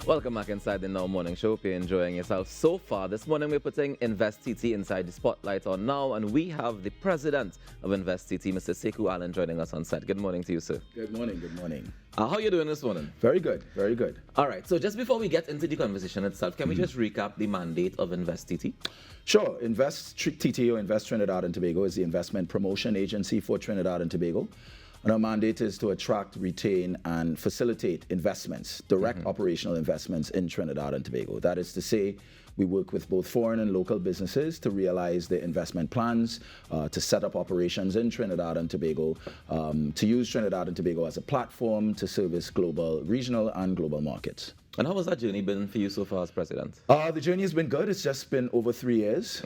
Welcome back inside the Now Morning Show. Hope you're enjoying yourself so far. This morning we're putting InvesTT inside the spotlight on now, and we have the president of InvesTT, Mr. Sekou Alleyne, joining us on set. Good morning to you, sir. Good morning, good morning. How are you doing this morning? Very good, very good. All right, so just before we get into the conversation itself, can we just recap the mandate of InvesTT? Sure. InvesTT, or Invest Trinidad and Tobago, is the investment promotion agency for Trinidad and Tobago. And our mandate is to attract, retain, and facilitate investments, direct operational investments in Trinidad and Tobago. That is to say, we work with both foreign and local businesses to realize their investment plans, to set up operations in Trinidad and Tobago, to use Trinidad and Tobago as a platform to service global, regional, and global markets. And how has that journey been for you so far as president? The journey has been good. It's just been over 3 years.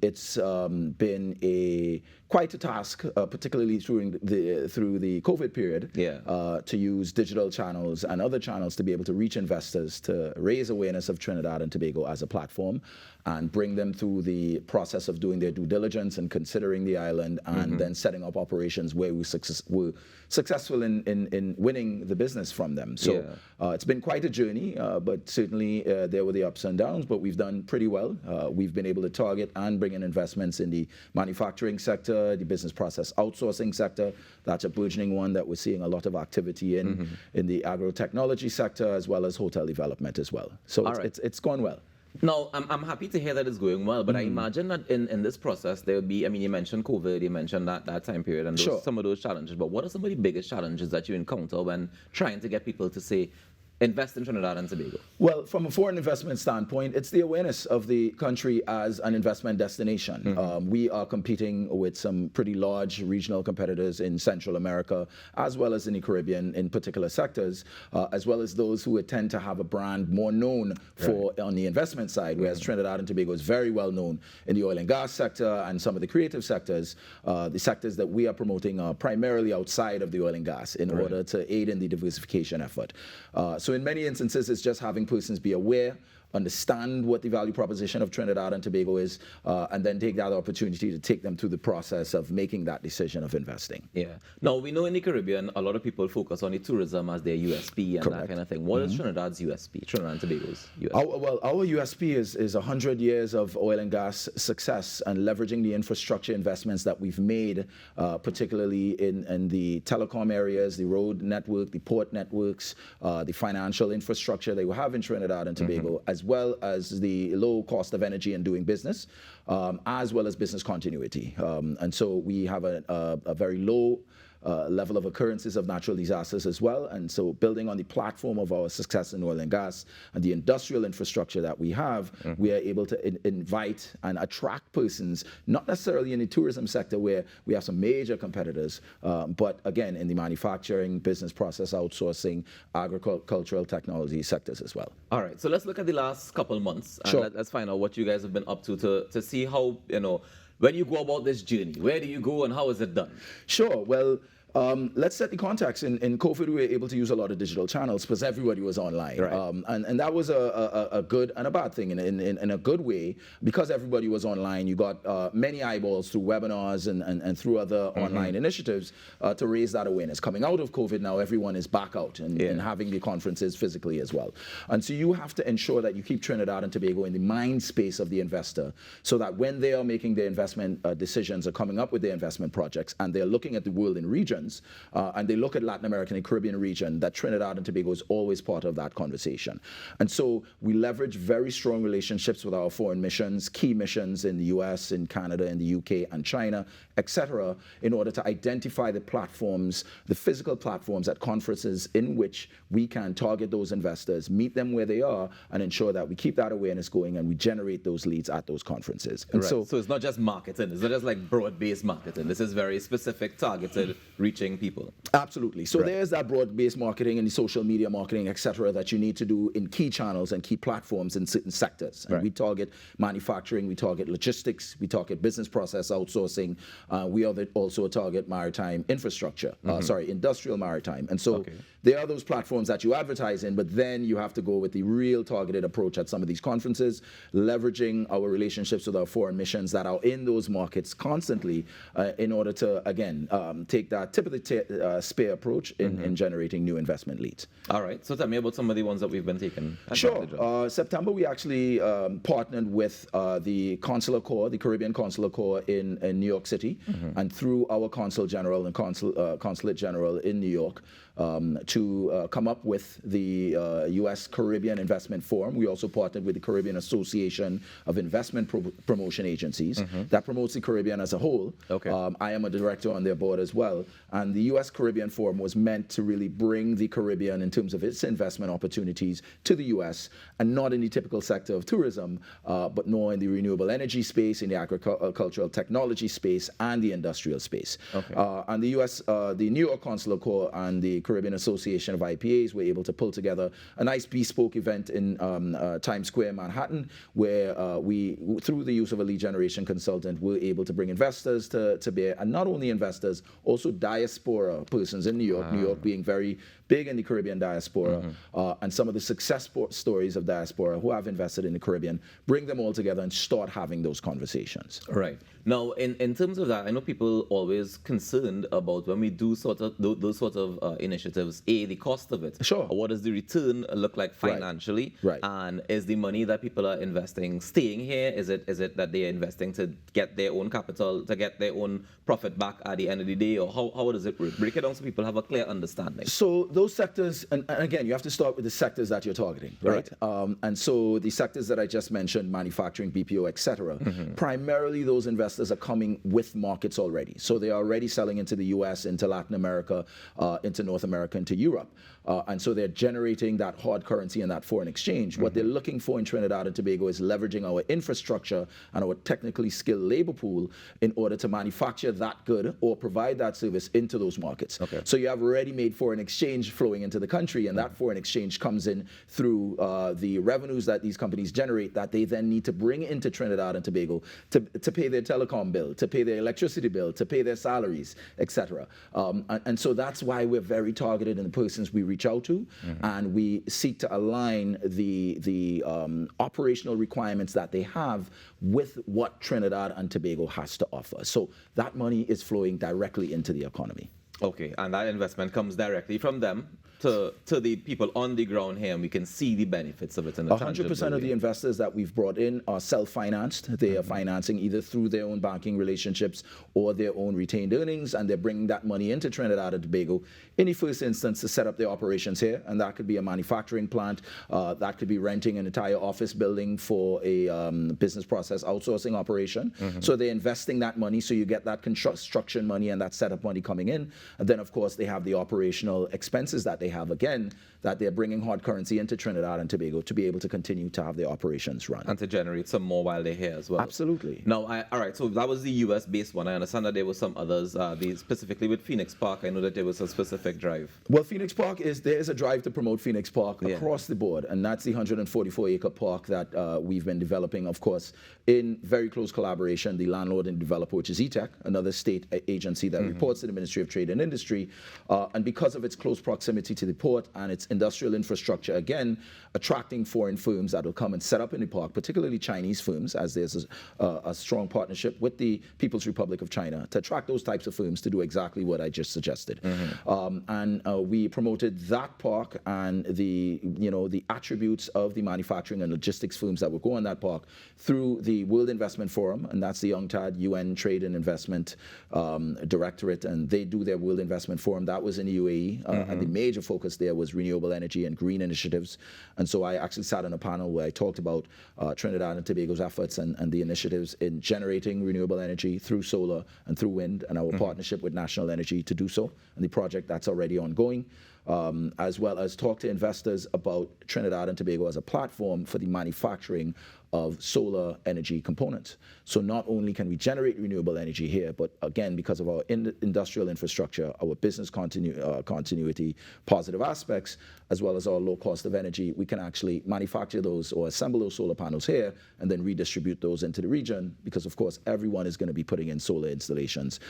It's been quite a task, particularly through the COVID period, to use digital channels and other channels to be able to reach investors, to raise awareness of Trinidad and Tobago as a platform, and bring them through the process of doing their due diligence and considering the island, and then setting up operations where we were successful in winning the business from them. So it's been quite a journey, but certainly there were the ups and downs, but we've done pretty well. We've been able to target and bring in investments in the manufacturing sector, the business process outsourcing sector. That's a burgeoning one that we're seeing a lot of activity in the agro-technology sector, as well as hotel development as well. So it's gone well. Now, I'm happy to hear that it's going well, but I imagine that in this process, there will be, I mean, you mentioned COVID, you mentioned that time period and some of those challenges, but what are some of the biggest challenges that you encounter when trying to get people to say, invest in Trinidad and Tobago? Well, from a foreign investment standpoint, it's the awareness of the country as an investment destination. We are competing with some pretty large regional competitors in Central America, as well as in the Caribbean in particular sectors, as well as those who would tend to have a brand more known for on the investment side, whereas Trinidad and Tobago is very well known in the oil and gas sector and some of the creative sectors. The sectors that we are promoting are primarily outside of the oil and gas in order to aid in the diversification effort. So in many instances, it's just having persons be aware, understand what the value proposition of Trinidad and Tobago is, and then take that opportunity to take them through the process of making that decision of investing. Yeah. Now, we know in the Caribbean, a lot of people focus on the tourism as their USP and that kind of thing. What is Trinidad's USP, Trinidad and Tobago's USP? Our USP is 100 years of oil and gas success and leveraging the infrastructure investments that we've made, particularly in the telecom areas, the road network, the port networks, the financial infrastructure that we have in Trinidad and Tobago, as well as the low cost of energy and doing business, as well as business continuity. And so we have a very low level of occurrences of natural disasters as well. And so building on the platform of our success in oil and gas and the industrial infrastructure that we have, we are able to invite and attract persons, not necessarily in the tourism sector where we have some major competitors, but again, in the manufacturing, business process outsourcing, agricultural technology sectors as well. All right, so let's look at the last couple months and let's find out what you guys have been up to see how, when you go about this journey, where do you go and how is it done? Sure. Well, let's set the context. In COVID, we were able to use a lot of digital channels because everybody was online. And that was a good and a bad thing. In a good way, because everybody was online, you got many eyeballs through webinars and through other online initiatives to raise that awareness. Coming out of COVID now, everyone is back out and having the conferences physically as well. And so you have to ensure that you keep Trinidad and Tobago in the mind space of the investor so that when they are making their investment decisions or coming up with their investment projects and they're looking at the world in regions, and they look at Latin American and Caribbean region, that Trinidad and Tobago is always part of that conversation. And so we leverage very strong relationships with our foreign missions, key missions in the US, in Canada, in the UK, and China, etc., in order to identify the platforms, the physical platforms at conferences in which we can target those investors, meet them where they are, and ensure that we keep that awareness going and we generate those leads at those conferences. And so it's not just marketing, it's not just like broad-based marketing. This is very specific, targeted, reaching people. Absolutely. So there's that broad-based marketing and the social media marketing, etc., that you need to do in key channels and key platforms in certain sectors. And we target manufacturing, we target logistics, we target business process outsourcing. We also target maritime infrastructure, industrial maritime. And so there are those platforms that you advertise in, but then you have to go with the real targeted approach at some of these conferences, leveraging our relationships with our foreign missions that are in those markets constantly in order to, again, take that tip of the spear approach in generating new investment leads. All right. So tell me about some of the ones that we've been taking. Sure. September, we actually partnered with the Consular Corps, the Caribbean Consular Corps in New York City, and through our Consul General and Consulate General in New York to come up with the U.S. Caribbean Investment Forum. We also partnered with the Caribbean Association of Investment Promotion Agencies that promotes the Caribbean as a whole. Okay. I am a director on their board as well. And the U.S. Caribbean Forum was meant to really bring the Caribbean in terms of its investment opportunities to the U.S. and not in the typical sector of tourism, but more in the renewable energy space, in the agricultural technology space, and the industrial space. Okay. And the New York Consular Corps and the Caribbean Association of IPAs were able to pull together a nice bespoke event in Times Square, Manhattan, where we, through the use of a lead generation consultant, were able to bring investors to bear, and not only investors, also diaspora persons in New York, New York being very big in the Caribbean diaspora, and some of the success stories of diaspora who have invested in the Caribbean, bring them all together and start having those conversations. Right. Now, in terms of that, I know people always concerned about when we do those sort of initiatives, the cost of it. Sure. What does the return look like financially? Right. And is the money that people are investing staying here? Is it that they are investing to get their own capital, to get their own profit back at the end of the day? Or how does it break it down so people have a clear understanding? So those sectors, and again, you have to start with the sectors that you're targeting, right? And so the sectors that I just mentioned, manufacturing, BPO, etc., primarily those investors are coming with markets already. So they are already selling into the US, into Latin America, into North America, into Europe. And so they're generating that hard currency and that foreign exchange. What they're looking for in Trinidad and Tobago is leveraging our infrastructure and our technically skilled labor pool in order to manufacture that good or provide that service into those markets. Okay. So you have ready-made foreign exchange flowing into the country, and that foreign exchange comes in through the revenues that these companies generate that they then need to bring into Trinidad and Tobago to pay their telecom bill, to pay their electricity bill, to pay their salaries, etc. And so that's why we're very targeted in the persons we reach out to, and we seek to align the operational requirements that they have with what Trinidad and Tobago has to offer. So that money is flowing directly into the economy. Okay, and that investment comes directly from them to the people on the ground here, and we can see the benefits of it. 100% of the investors that we've brought in are self-financed. They are financing either through their own banking relationships or their own retained earnings, and they're bringing that money into Trinidad and Tobago in the first instance to set up their operations here, and that could be a manufacturing plant, that could be renting an entire office building for a business process outsourcing operation. So they're investing that money, so you get that construction money and that setup money coming in, and then of course they have the operational expenses that they have, again, that they're bringing hard currency into Trinidad and Tobago to be able to continue to have their operations run. And to generate some more while they're here as well. Absolutely. Now, all right, so that was the US-based one. I understand that there were some others, specifically with Phoenix Park. I know that there was a specific drive. Well, Phoenix Park there is a drive to promote Phoenix Park across the board, and that's the 144-acre park that we've been developing, of course, in very close collaboration, the landlord and developer, which is ETEC, another state agency that reports to the Ministry of Trade and Industry, and because of its close proximity to the port and its industrial infrastructure, again, attracting foreign firms that will come and set up in the park, particularly Chinese firms, as there's a strong partnership with the People's Republic of China to attract those types of firms to do exactly what I just suggested. And we promoted that park and the attributes of the manufacturing and logistics firms that will go on that park through the World Investment Forum, and that's the UNCTAD, UN Trade and Investment Directorate, and they do their World Investment Forum. That was in the UAE, and the major focus there was renewable energy and green initiatives. And so I actually sat on a panel where I talked about Trinidad and Tobago's efforts and the initiatives in generating renewable energy through solar and through wind, and our partnership with National Energy to do so, and the project that's already ongoing. As well as talk to investors about Trinidad and Tobago as a platform for the manufacturing of solar energy components. So not only can we generate renewable energy here, but again, because of our industrial infrastructure, our business continuity, positive aspects, as well as our low cost of energy, we can actually manufacture those or assemble those solar panels here and then redistribute those into the region, because of course everyone is going to be putting in solar installations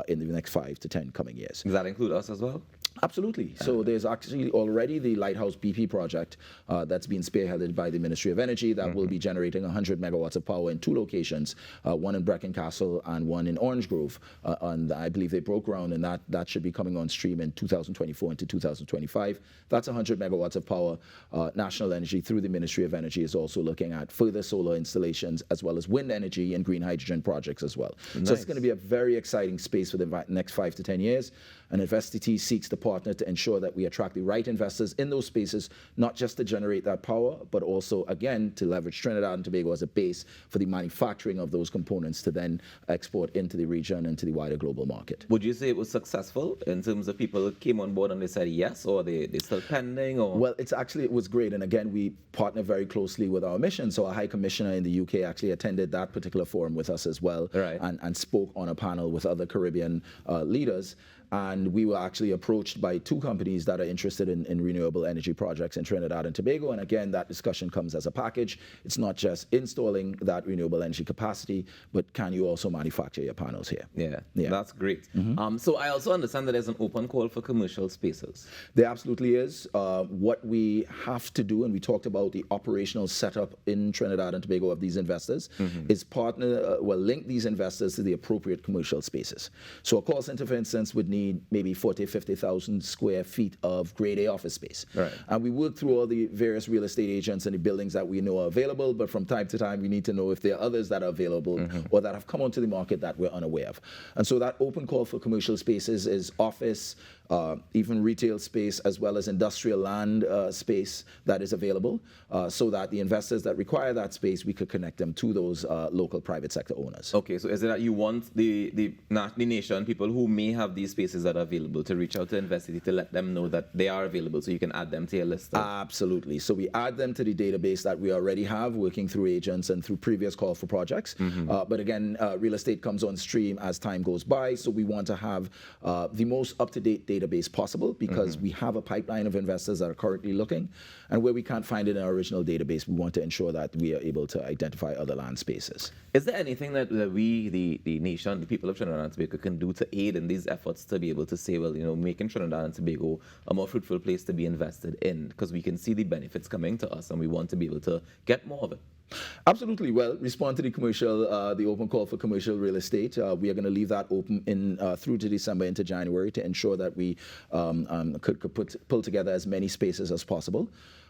in the next 5 to 10 coming years. Does that include us as well? Absolutely. So there's actually already the Lighthouse BP project that's been spearheaded by the Ministry of Energy that will be generating 100 megawatts of power in 2 locations, one in Brecon Castle and one in Orange Grove. And I believe they broke ground, and that should be coming on stream in 2024 into 2025. That's 100 megawatts of power. National Energy, through the Ministry of Energy, is also looking at further solar installations as well as wind energy and green hydrogen projects as well. Nice. So it's going to be a very exciting space for the next 5 to 10 years. And InvesTT seeks to partner to ensure that we attract the right investors in those spaces, not just to generate that power, but also, again, to leverage Trinidad and Tobago as a base for the manufacturing of those components to then export into the region and to the wider global market. Would you say it was successful in terms of people came on board and they said yes, or they still pending? Or? Well, it was great. And again, we partner very closely with our mission. So our High Commissioner in the UK actually attended that particular forum with us as well, right, and spoke on a panel with other Caribbean leaders. And we were actually approached by 2 companies that are interested in renewable energy projects in Trinidad and Tobago. And again, that discussion comes as a package. It's not just installing that renewable energy capacity, but can you also manufacture your panels here? Yeah. That's great. So I also understand that there's an open call for commercial spaces. There absolutely is. What we have to do, and we talked about the operational setup in Trinidad and Tobago of these investors, is link these investors to the appropriate commercial spaces. So a call center, for instance, would need maybe 40,000, 50,000 square feet of grade A office space. Right. And we work through all the various real estate agents and the buildings that we know are available, but from time to time we need to know if there are others that are available or that have come onto the market that we're unaware of. And so that open call for commercial spaces is office, even retail space, as well as industrial land space that is available, so that the investors that require that space, we could connect them to those local private sector owners. Okay, so is it that you want the nation, people who may have these spaces that are available, to reach out to InvesTT to let them know that they are available so you can add them to your list? Absolutely. So we add them to the database that we already have, working through agents and through previous call for projects. But again, real estate comes on stream as time goes by, so we want to have the most up-to-date database possible, because we have a pipeline of investors that are currently looking, and where we can't find it in our original database, we want to ensure that we are able to identify other land spaces. Is there anything that we, the nation, the people of Trinidad and Tobago, can do to aid in these efforts to be able to say, well, making Trinidad and Tobago a more fruitful place to be invested in, because we can see the benefits coming to us and we want to be able to get more of it? Absolutely. Well, respond to the open call for commercial real estate. We are going to leave that open through to December into January to ensure that we could pull together as many spaces as possible.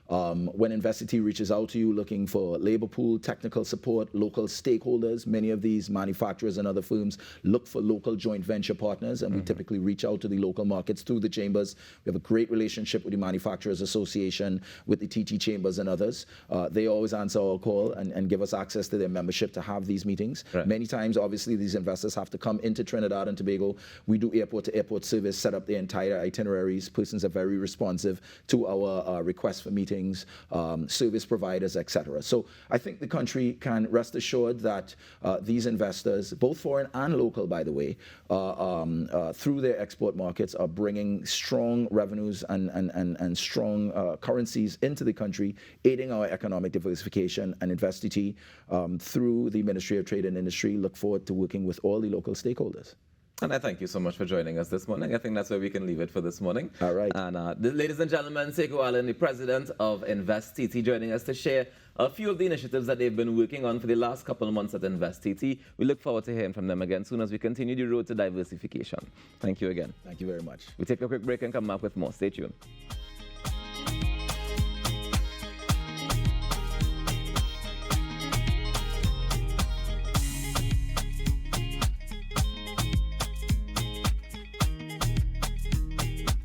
When InvesTT reaches out to you looking for labor pool, technical support, local stakeholders, many of these manufacturers and other firms look for local joint venture partners, and we typically reach out to the local markets through the chambers. We have a great relationship with the Manufacturers Association, with the TT Chambers and others. They always answer our call and give us access to their membership to have these meetings. Right. Many times, obviously, these investors have to come into Trinidad and Tobago. We do airport-to-airport service, set up the entire itineraries. Persons are very responsive to our requests for meetings. Service providers, etc. So I think the country can rest assured that these investors, both foreign and local, by the way, through their export markets, are bringing strong revenues and strong currencies into the country, aiding our economic diversification. And InvesTT, through the Ministry of Trade and Industry, look forward to working with all the local stakeholders. And I thank you so much for joining us this morning. I think that's where we can leave it for this morning. All right. And ladies and gentlemen, Sekou Alleyne, the president of InvesTT, joining us to share a few of the initiatives that they've been working on for the last couple of months at InvesTT. We look forward to hearing from them again soon as we continue the road to diversification. Thank you again. Thank you very much. We take a quick break and come back with more. Stay tuned.